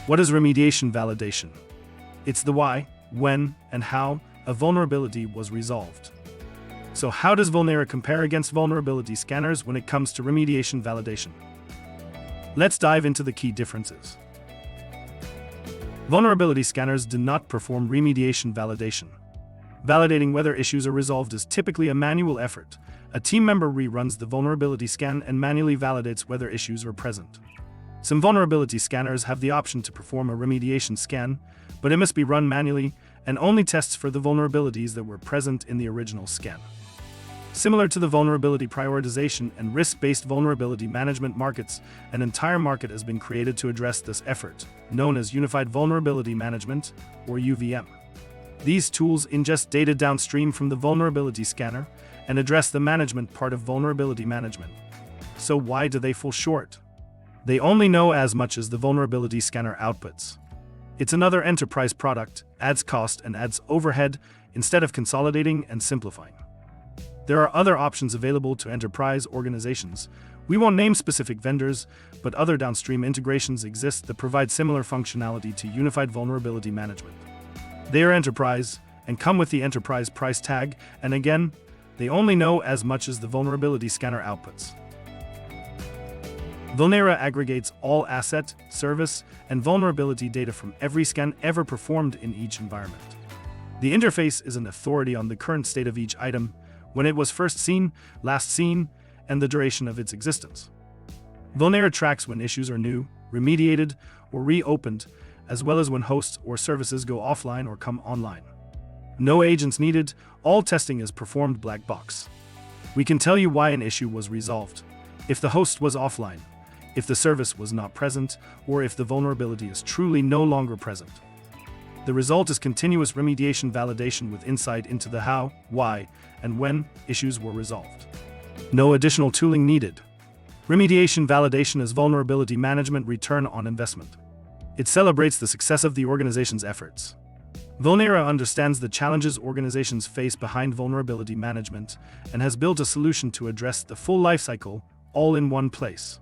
What is remediation validation? It's the why, when, and how a vulnerability was resolved. So how does Vulnera compare against vulnerability scanners when it comes to remediation validation? Let's dive into the key differences. Vulnerability scanners do not perform remediation validation. Validating whether issues are resolved is typically a manual effort. A team member reruns the vulnerability scan and manually validates whether issues are present. Some vulnerability scanners have the option to perform a remediation scan, but it must be run manually and only tests for the vulnerabilities that were present in the original scan. Similar to the vulnerability prioritization and risk-based vulnerability management markets, an entire market has been created to address this effort, known as Unified Vulnerability Management, or UVM. These tools ingest data downstream from the vulnerability scanner and address the management part of vulnerability management. So why do they fall short? They only know as much as the vulnerability scanner outputs. It's another enterprise product, adds cost and adds overhead instead of consolidating and simplifying. There are other options available to enterprise organizations. We won't name specific vendors, but other downstream integrations exist that provide similar functionality to Unified Vulnerability Management. They are enterprise and come with the enterprise price tag, and again, they only know as much as the vulnerability scanner outputs. Vulnera aggregates all asset, service, and vulnerability data from every scan ever performed in each environment. The interface is an authority on the current state of each item, when it was first seen, last seen, and the duration of its existence. Vulnera tracks when issues are new, remediated, or reopened, as well as when hosts or services go offline or come online. No agents needed, all testing is performed black box. We can tell you why an issue was resolved, if the host was offline, if the service was not present, or if the vulnerability is truly no longer present. The result is continuous remediation validation with insight into the how, why, and when issues were resolved. No additional tooling needed. Remediation validation is vulnerability management return on investment. It celebrates the success of the organization's efforts. Vulnera understands the challenges organizations face behind vulnerability management and has built a solution to address the full lifecycle, all in one place.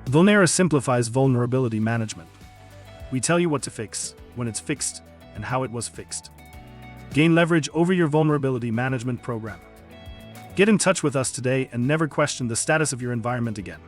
Vulnera simplifies vulnerability management. We tell you what to fix, when it's fixed, and how it was fixed. Gain leverage over your vulnerability management program. Get in touch with us today and never question the status of your environment again.